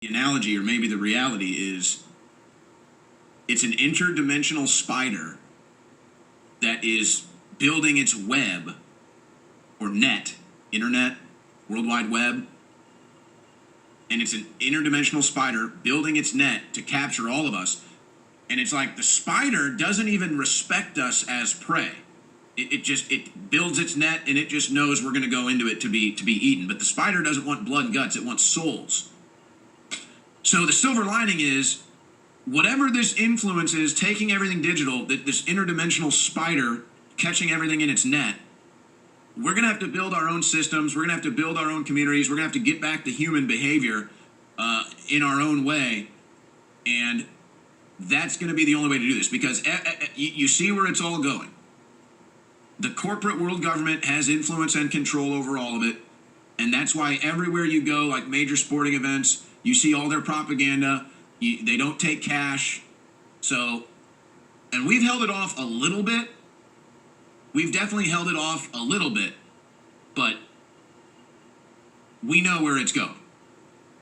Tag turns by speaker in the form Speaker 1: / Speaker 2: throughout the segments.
Speaker 1: The analogy, or maybe the reality, is it's an interdimensional spider that is building its web or net, internet, World Wide Web, and it's an interdimensional spider building its net to capture all of us. And it's like the spider doesn't even respect us as prey. It builds its net and it just knows we're going to go into it to be eaten. But the spider doesn't want blood and guts; it wants souls. So the silver lining is, whatever this influence is, taking everything digital, this interdimensional spider catching everything in its net, we're going to have to build our own systems. We're going to have to build our own communities. We're going to have to get back to human behavior in our own way. And that's going to be the only way to do this, because you see where it's all going. The corporate world government has influence and control over all of it. And that's why everywhere you go, like major sporting events, you see all their propaganda. They don't take cash. So, and we've held it off a little bit. We've definitely held it off a little bit. But we know where it's going.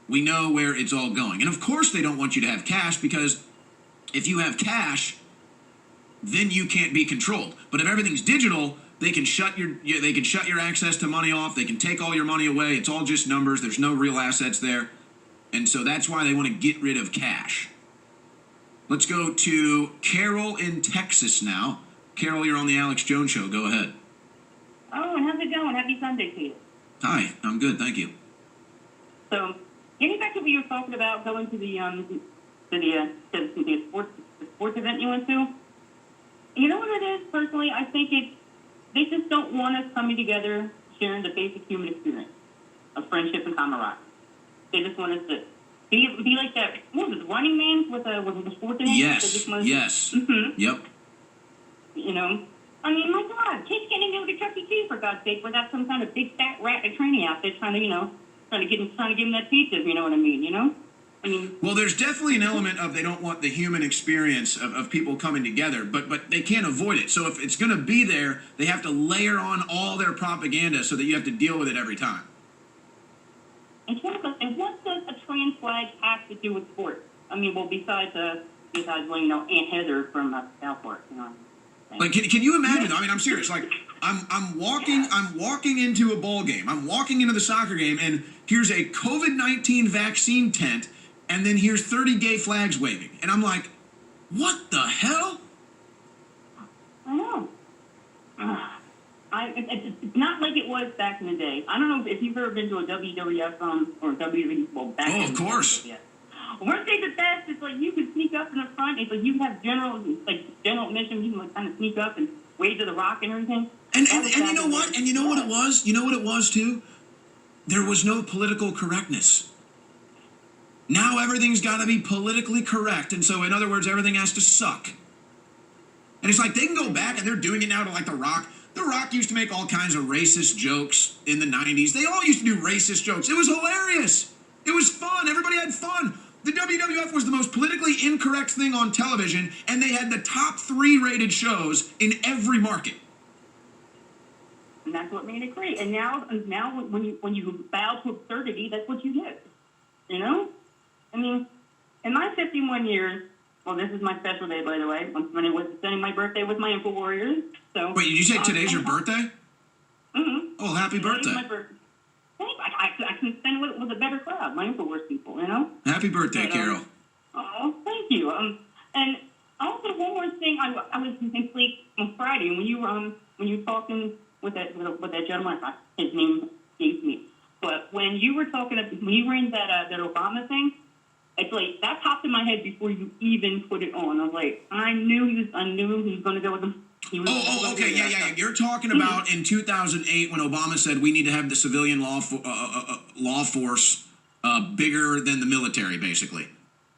Speaker 1: We know where it's all going. And of course they don't want you to have cash, because if you have cash, then you can't be controlled. But if everything's digital, they can shut your access to money off. They can take all your money away. It's all just numbers. There's no real assets there. And so that's why they want to get rid of cash. Let's go to Carol in Texas now. Carol, you're on the Alex Jones Show. Go ahead.
Speaker 2: Oh, and how's it going? Happy Sunday to you.
Speaker 1: Hi, I'm good, thank you.
Speaker 2: So, getting back to what you were talking about, going to the sports event you went to. You know what it is, personally? I think they just don't want us coming together, sharing the basic human experience of friendship and camaraderie. They just want us to be like that. What was it, Running Man with the sports event?
Speaker 1: Yes.
Speaker 2: Mm-hmm.
Speaker 1: Yep.
Speaker 2: You know, I mean, my God, kids can't even go to Chuck E. Cheese, for God's sake, without some kind of big fat rat at training out there trying to give them that pizza, if you know what I mean, you know? I mean,
Speaker 1: well, there's definitely an element of they don't want the human experience of people coming together, but they can't avoid it. So if it's going to be there, they have to layer on all their propaganda so that you have to deal with it every time.
Speaker 2: And what does a trans flag have to do with sports? I mean, well, besides Aunt Heather from South Park, you know.
Speaker 1: Like, can you imagine? I mean, I'm serious. Like, I'm walking into a ball game. I'm walking into the soccer game, and here's a COVID-19 vaccine tent, and then here's 30 gay flags waving, and I'm like, what the hell?
Speaker 2: I know. It's not like it was back in the day. I don't know if you've ever been to a WWF or WWE. Well, back
Speaker 1: of course.
Speaker 2: Weren't they the best? It's like you could sneak up in the front. It's like you have general admission. You can like kind of sneak up and wave to the Rock and everything.
Speaker 1: And you know what? And you know what it was? You know what it was too? There was no political correctness. Now everything's got to be politically correct, and so in other words, everything has to suck. And it's like they can go back, and they're doing it now to like The Rock. The Rock used to make all kinds of racist jokes in the 90s. They all used to do racist jokes. It was hilarious. It was fun. Everybody had fun. The WWF was the most politically incorrect thing on television, and they had the top 3 rated shows in every market.
Speaker 2: And that's what made it great. And now when you bow to absurdity, that's what you get. You know? I mean, in my 51 years, well, this is my special day, by the way. I'm spending my birthday with my Info Warriors. So,
Speaker 1: wait, did you say today's your birthday?
Speaker 2: Mm-hmm.
Speaker 1: Oh, happy birthday.
Speaker 2: I can spend it with a better crowd, my Info Wars people, you know?
Speaker 1: Happy birthday, Carol.
Speaker 2: Oh, thank you. And also one more thing, I was in sleep on Friday when you were talking with that gentleman, his name escapes me. But when you were in that Obama thing, it's like that popped in my head before you even put it on. I was like, I knew he was going to go with him.
Speaker 1: Okay, yeah. You're talking about in 2008 when Obama said we need to have the civilian law force bigger than the military, basically,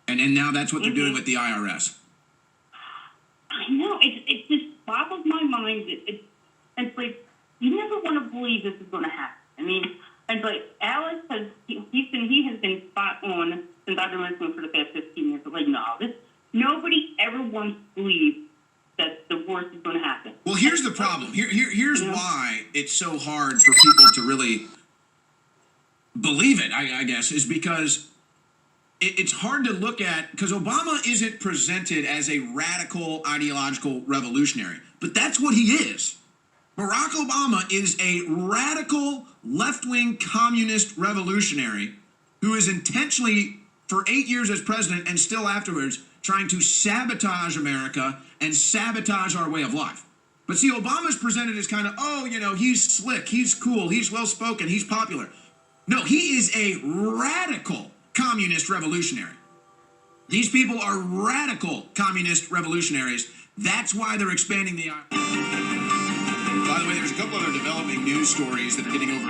Speaker 1: and now that's what they're doing with the IRS.
Speaker 2: I know it just boggles my mind. It's like you never want to believe this is going to happen. I mean, it's like Alex has been spot on since I've been listening for the past 15 years. But like, no, nobody ever wants to believe that the worst is going to happen.
Speaker 1: Well, here's the problem. Here's why it's so hard for people to really believe it, I guess, is because it's hard to look at because Obama isn't presented as a radical ideological revolutionary, but that's what he is. Barack Obama is a radical left-wing communist revolutionary who is intentionally, for 8 years as president and still afterwards, trying to sabotage America and sabotage our way of life. But see, Obama's presented as kind of, oh, you know, he's slick, he's cool, he's well-spoken, he's popular. No, he is a radical communist revolutionary. These people are radical communist revolutionaries. That's why they're expanding the. By the way, there's a couple other developing news stories that are getting over.